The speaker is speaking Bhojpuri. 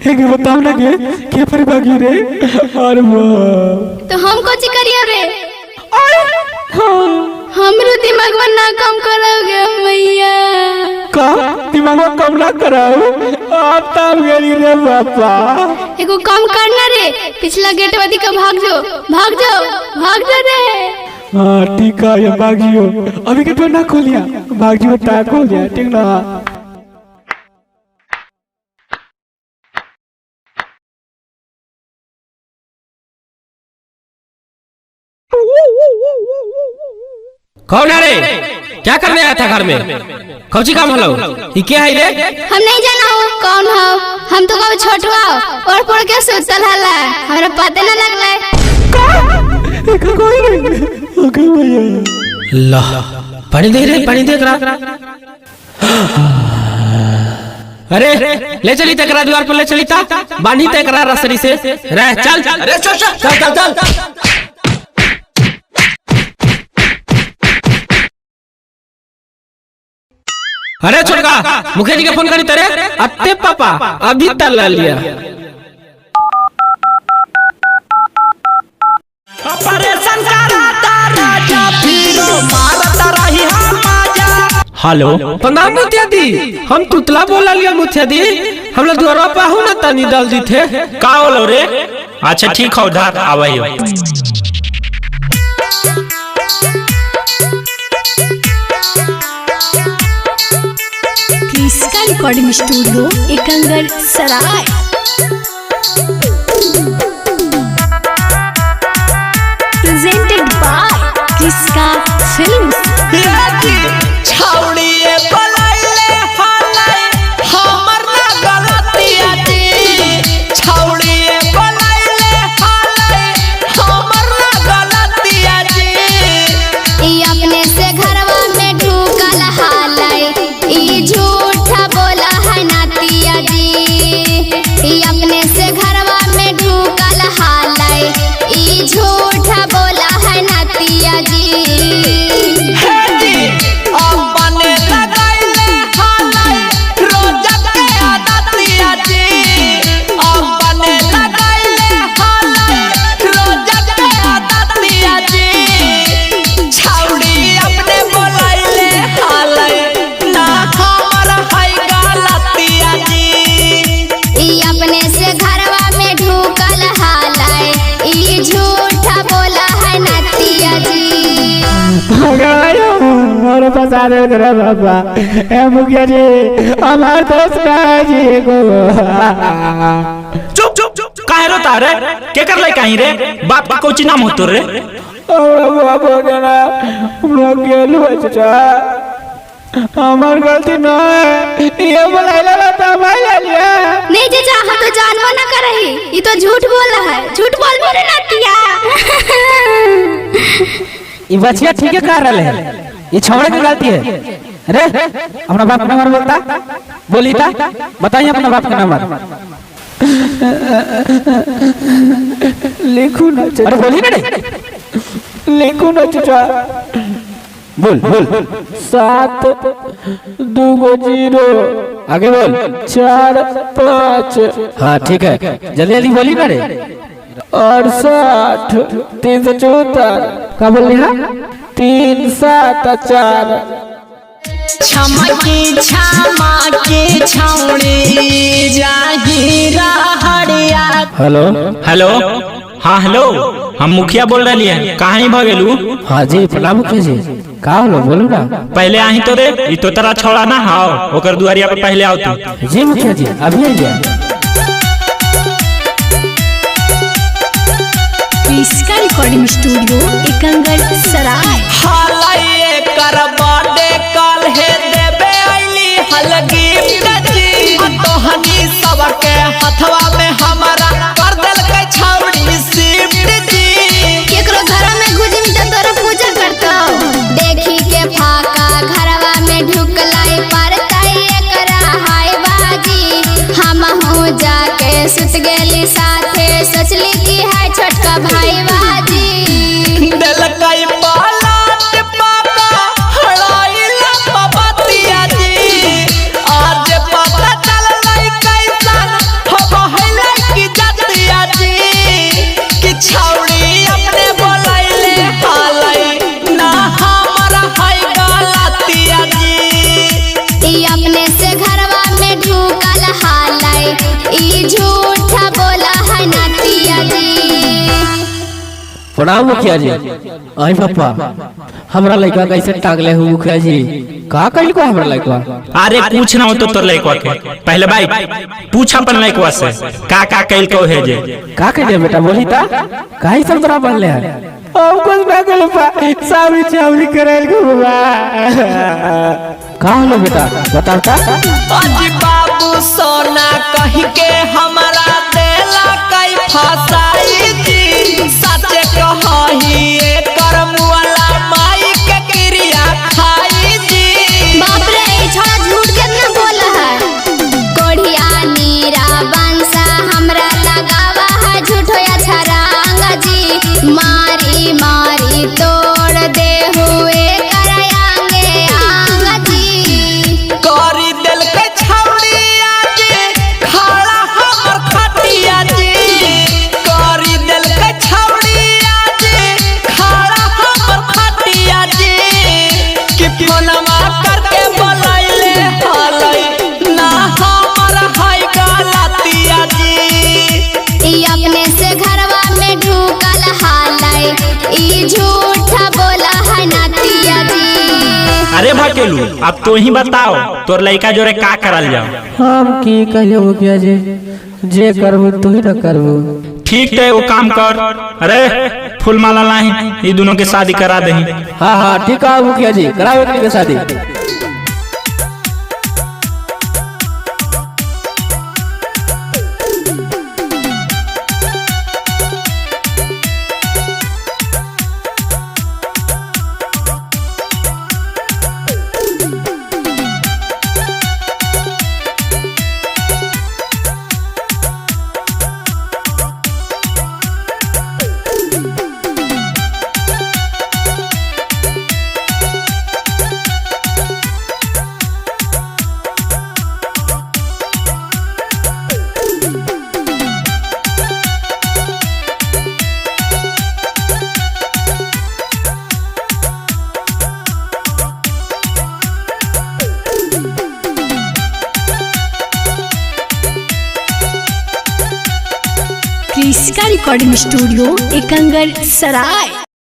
एक बताओ ना के पर भागी रे। और वो तो हम कोची करियो रे? हां हमरो दिमागवा ना काम करोगे मैया। का दिमागवा काम ना कराओ आप तब गेली रे बापा। एगो काम करना रे, पिछला गेट वादी का भाग जाओ रे। हां ठीक है ये भागियो, अभी गेट ना खोलिया, भागियो ता खोलिया, ठीक ना। कौन है रे? क्या करने आया था घर में? कौची काम हलो? ये क्या है रे? हम नहीं जाना हो कौन हो, हम तो कब छोटवा और पड़ के सुतल हला, हमरा पता ना लगला। का कोई नहीं ओके भैया। ला पानी दे करा। अरे ले चली तकरा द्वार पर ले चली ता, बांधी तकरा रसरी से रह चल। अरे चल। अरे छोटका मुखिया जी का फोन करी तेरे अत्ते पापा अभी तक ला लिया। ऑपरेशन कराता राजा फिरो मारता रही हम आजा। हेलो प्रणाम मुखिया दी, हम तुतला बोला लिया मुखिया दी, हम लोग द्वारा पे हूं ना तनी डाल दी थे। का बोलो रे? अच्छा ठीक है उधर आवाइयो। Kriska recording studio Ekangar Sarai. Presented by Kriska films. छाउड़िए पलाइले हलाई हमर ना गलतिया जी, छाउड़िए पलाइले हलाई हमर ना गलतिया जी। ई अपने से घरवा में ढूकल हालाई, ई झूठा बोला है नातिया जी। ई अपने से घरवा में ढूकल हालाई, ई झूठा बोला है नातिया जी। अपने लगाइले हलाई रोजा के आदतिया जी, अपने लगाइले हलाई रोजा के आदतिया जी। छाउड़ी अपने बोलाइले हलाई ना हमर है गलतिया जी। ई अपने से घरवा में ढूकल हालाई, ई झूठा बोला है नातिया जी। भगायो और बता दे रे बाबा। ए मुखिया जी हमार दोस्त का जी को। चुप काहे रोता रे? के कर लाई काहे रे? बाप का कोची नाम होतो रे? और बाबा देना हम लोग गेलू चाचा, हमार गलती ना है, ये बोलाइला ना तो भाई लिया। नहीं चाचा हम तो जानवा ना करही, ई तो झूठ बोल रहा है, झूठ बोल मेरे नातिया। ये बचिया ठीक है कर रहे हैं, ये छोड़े की गलती है। अरे अपना बाप का नंबर बोलता बोली था, बताइए अपना बाप का नंबर। लिखू ना चाचा। अरे बोली ना लिखू ना चाचा। बोल 7 2 0 आगे बोल 4 5। हाँ ठीक है जल्दी बोली ना रे। 68 374 क्या बोल रही है? 3 7 4। छमकी छमा के हेलो। हेलो। हाँ हेलो, हम मुखिया बोल रही है, कहाँ ही भगेलू? हाँ जी प्रणाम मुखिया जी, का होलो बोलू ना। पहले आही तो रे, ई तो तेरा छोड़ा ना हाओ, ओकर दुआरिया पे पहले आओ तू। जी मुखिया जी अभी आ गया। इसका रिकॉर्डिंग स्टूडियो एकंगर सराय। हालाये कर बर्थडे कल है देबे आईली हलगी जी तोहनी सबके हथवा में हमारा कर देल के छौड़ी शिफ्ट जी। केकरो घर में घुसिम त तोरा पूजा करतो, देखी के फाका घरवा में ढुकलाई परतई एकरा हाय बाजी। हम हो जाके सुत गेली साथे, सोचली की है छोटका भाई बाजी। दिल कई बालात पापा हड़ाइला बाबतिया जी, आज पता चललै कैसन हो हइले की जतिया जी। कि छौड़ी अपने बोलैले हालै ना हमरा है गलतिया जी। ई अपने से घरवा में ढुकल हालै, ई झूठा बोला है नतिया जी। प्रणाम मुखिया जी। आई पापा हमरा लड़का कैसे टांगले हो मुखिया जी, का कइल को हमरा लड़का? अरे पूछ ना हो तो तोर लइकवा के, पहले भाई पूछ अपन लइकवा से का कैल को है जे। का कइले बेटा बोली ता, काहे सब तरह बनले है? हम कुछ ना कइले पा, सावरी चावरी करैल को बा। का होलो बेटा बताओ ता। अजी बाबू सोना कही के हमरा देला कई फसाई जी। सच कही एकर मुअला माई के क्रिया खाई जी। बाप रे ई छोरा झूठ कितना बोला है। कोढ़िया नीरा बंसा हमरा लगावा है झूठो या छरांग जी। मारी मारी तोड़ दे हुए करायांगे आंग जी। करी दिल के छौड़िया जी खड़ा हमर खटिया जी। करी दिल के छौड़िया जी खड़ा हमर खटिया जी। कि फोनमा करके बोलैले हालै ना हमर है गलतिया जी। ई अपने से घरवा में ढुकल हालै, ई झूठा बोला है नतिया जी। अरे भकेलू अब तो ही बताओ तोर लइका जोरे का करल जाओ। हम की कहियो मुखिया जी, जे करबू तू ही ना करबू। ठीक है वो काम कर, अरे फूल माला लाही, ये दोनों के शादी करा दही। हाँ हाँ ठीक है मुखिया जी, कराओ एकनी के शादी। इसका रिकॉर्डिंग स्टूडियो एकंगर सराय।